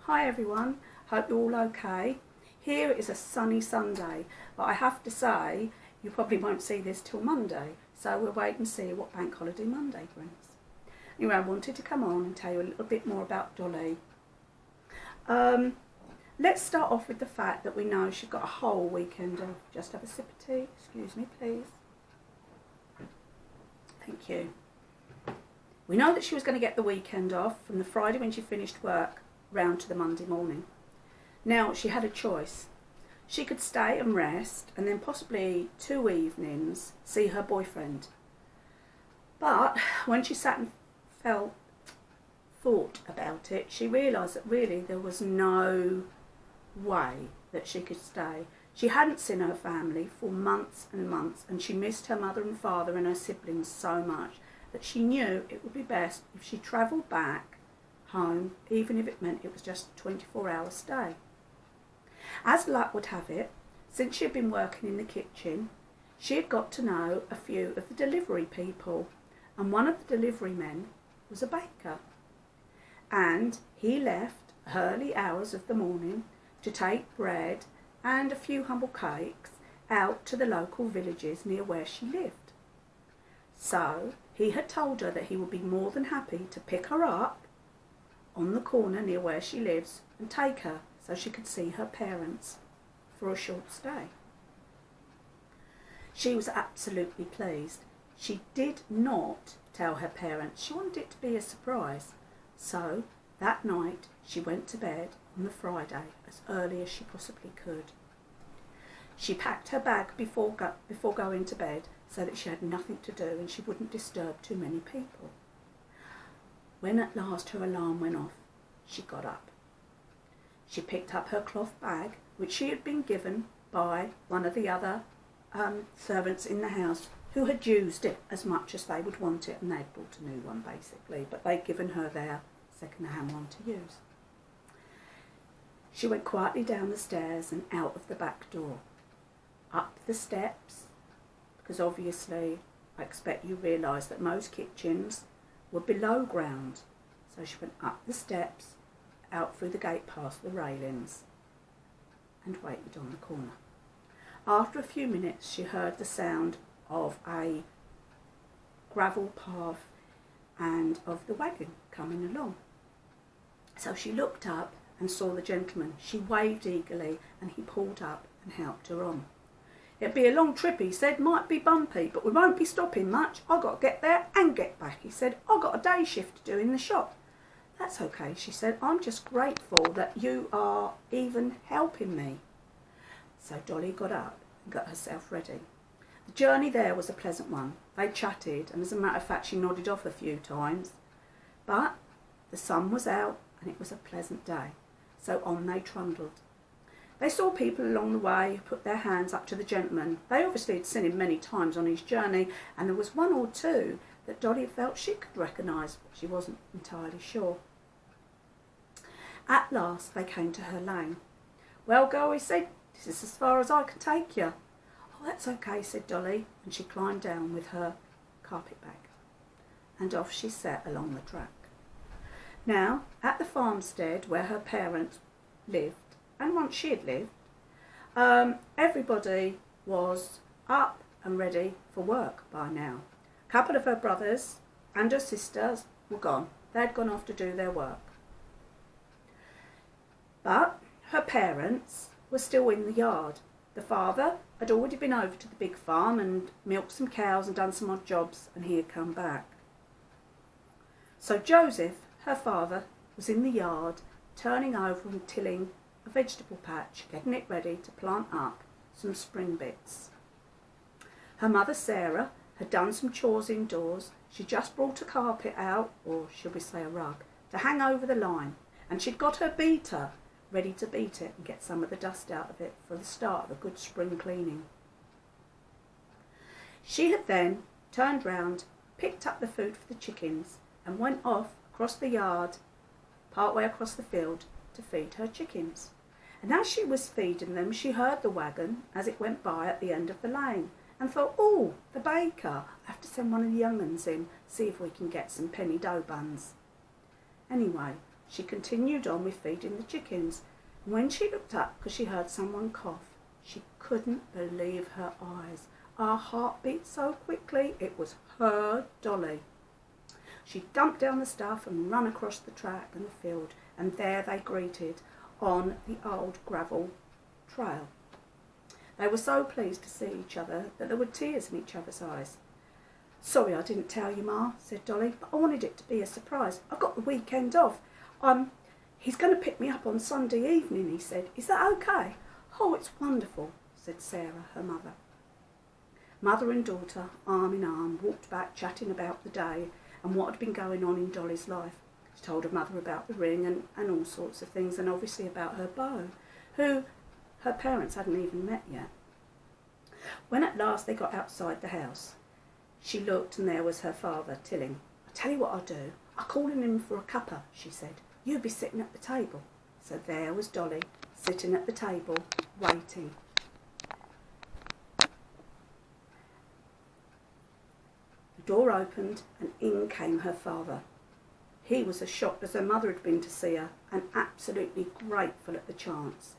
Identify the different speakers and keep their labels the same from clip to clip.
Speaker 1: Hi everyone, hope you're all okay. Here is a sunny Sunday, but I have to say you probably won't see this till Monday, so we'll wait and see what Bank Holiday Monday brings. Anyway, I wanted to come on and tell you a little bit more about Dolly. Let's start off with the fact that we know she's got a whole weekend off. Just have a sip of tea, excuse me please. Thank you. We know that she was going to get the weekend off from the Friday when she finished work round to the Monday morning. Now, she had a choice. She could stay and rest and then possibly 2 evenings see her boyfriend. But when she sat and thought about it, she realised that really there was no way that she could stay. She hadn't seen her family for months and months, and she missed her mother and father and her siblings so much that she knew it would be best if she travelled back home, even if it meant it was just a 24-hour stay. As luck would have it, since she had been working in the kitchen, she had got to know a few of the delivery people, and one of the delivery men was a baker. And he left early hours of the morning to take bread and a few humble cakes out to the local villages near where she lived. So he had told her that he would be more than happy to pick her up on the corner near where she lives and take her so she could see her parents for a short stay. She was absolutely pleased. She did not tell her parents. She wanted it to be a surprise. So that night she went to bed on the Friday as early as she possibly could. She packed her bag before going to bed so that she had nothing to do and she wouldn't disturb too many people. When at last her alarm went off, she got up. She picked up her cloth bag, which she had been given by one of the other servants in the house who had used it as much as they would want it, and they'd bought a new one basically, but they'd given her their second-hand one to use. She went quietly down the stairs and out of the back door, up the steps, because obviously I expect you realise that most kitchens were below ground. So she went up the steps, out through the gate past the railings, and waited on the corner. After a few minutes she heard the sound of a gravel path and of the wagon coming along. So she looked up and saw the gentleman. She waved eagerly and he pulled up and helped her on. "It'll be a long trip," he said, "might be bumpy, but we won't be stopping much. I've got to get there and get back," he said. "I've got a day shift to do in the shop." "That's okay," she said. "I'm just grateful that you are even helping me." So Dolly got up and got herself ready. The journey there was a pleasant one. They chatted, and as a matter of fact she nodded off a few times. But the sun was out and it was a pleasant day, so on they trundled. They saw people along the way who put their hands up to the gentleman. They obviously had seen him many times on his journey, and there was one or two that Dolly felt she could recognise, but she wasn't entirely sure. At last they came to her lane. "Well, girl," he said, "this is as far as I can take you." "Oh, that's okay," said Dolly, and she climbed down with her carpet bag. And off she set along the track. Now, at the farmstead where her parents lived, and once she had lived, everybody was up and ready for work by now. A couple of her brothers and her sisters were gone. They'd gone off to do their work. But her parents were still in the yard. The father had already been over to the big farm and milked some cows and done some odd jobs, and he had come back. So Joseph, her father, was in the yard turning over and tilling a vegetable patch, getting it ready to plant up some spring bits. Her mother Sarah had done some chores indoors. She just brought a carpet out, or shall we say a rug, to hang over the line, and she'd got her beater ready to beat it and get some of the dust out of it for the start of a good spring cleaning. She had then turned round, picked up the food for the chickens, and went off across the yard, partway across the field, to feed her chickens. And as she was feeding them, she heard the wagon as it went by at the end of the lane, and thought, "Oh, the baker. I have to send one of the young uns in, see if we can get some penny dough buns." Anyway, she continued on with feeding the chickens. And when she looked up, because she heard someone cough, she couldn't believe her eyes. Our heart beat so quickly, it was her Dolly. She dumped down the stuff and ran across the track and the field, and there they greeted on the old gravel trail. They were so pleased to see each other that there were tears in each other's eyes. "Sorry I didn't tell you, Ma," said Dolly, "but I wanted it to be a surprise. I've got the weekend off. He's going to pick me up on Sunday evening," he said. "Is that okay?" "Oh, it's wonderful," said Sarah, her mother. Mother and daughter, arm in arm, walked back chatting about the day and what had been going on in Dolly's life. She told her mother about the ring and all sorts of things, and obviously about her beau, who her parents hadn't even met yet. When at last they got outside the house, she looked and there was her father, tilling. "I'll tell you what I'll do. I'll call him in for a cuppa," she said. "You be sitting at the table." So there was Dolly, sitting at the table, waiting. The door opened and in came her father. He was as shocked as her mother had been to see her, and absolutely grateful at the chance.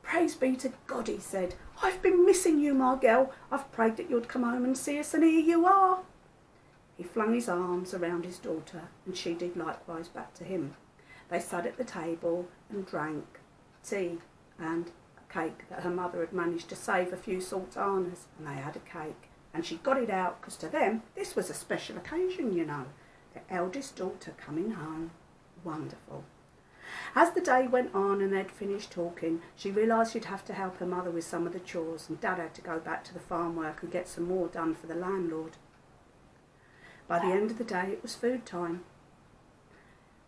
Speaker 1: "Praise be to God," he said. "I've been missing you, my girl. I've prayed that you'd come home and see us, and here you are." He flung his arms around his daughter, and she did likewise back to him. They sat at the table and drank tea and a cake that her mother had managed to save a few sultanas, and they had a cake. And she got it out because to them this was a special occasion, you know. Their eldest daughter coming home. Wonderful. As the day went on and they'd finished talking, she realised she'd have to help her mother with some of the chores, and Dad had to go back to the farm work and get some more done for the landlord. By the end of the day it was food time.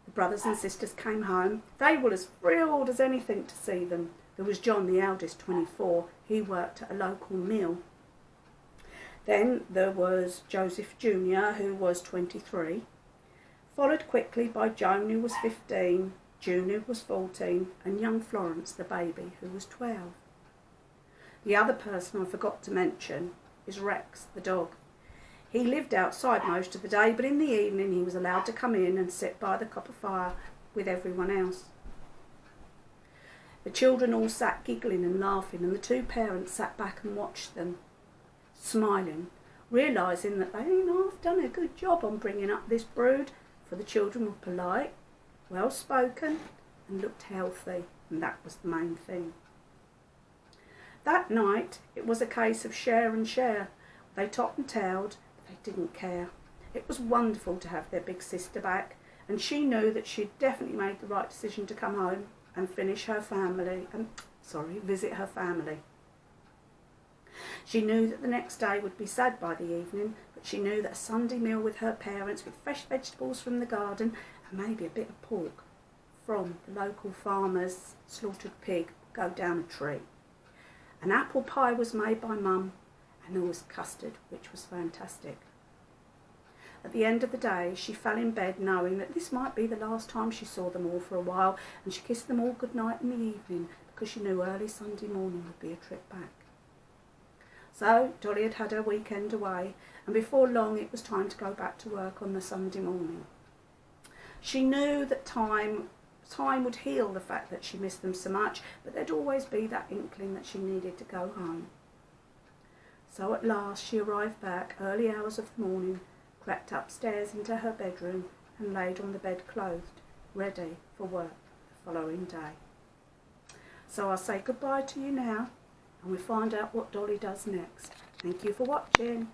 Speaker 1: The brothers and sisters came home. They were as thrilled as anything to see them. There was John, the eldest, 24. He worked at a local mill. Then there was Joseph Jr., who was 23, followed quickly by Joan, who was 15, June, who was 14, and young Florence, the baby, who was 12. The other person I forgot to mention is Rex, the dog. He lived outside most of the day, but in the evening he was allowed to come in and sit by the copper fire with everyone else. The children all sat giggling and laughing, and the two parents sat back and watched them, smiling, realising that they ain't half done a good job on bringing up this brood, for the children were polite, well spoken, and looked healthy, and that was the main thing. That night it was a case of share and share. They topped and tailed, but they didn't care. It was wonderful to have their big sister back, and she knew that she'd definitely made the right decision to come home and visit her family. She knew that the next day would be sad by the evening, but she knew that a Sunday meal with her parents, with fresh vegetables from the garden and maybe a bit of pork from the local farmer's slaughtered pig, would go down a tree. An apple pie was made by Mum, and there was custard, which was fantastic. At the end of the day, she fell in bed knowing that this might be the last time she saw them all for a while, and she kissed them all good night in the evening because she knew early Sunday morning would be a trip back. So Dolly had had her weekend away, and before long it was time to go back to work on the Sunday morning. She knew that time would heal the fact that she missed them so much, but there'd always be that inkling that she needed to go home. So at last she arrived back, early hours of the morning, crept upstairs into her bedroom and laid on the bed clothed, ready for work the following day. So I'll say goodbye to you now, and we'll find out what Dolly does next. Thank you for watching.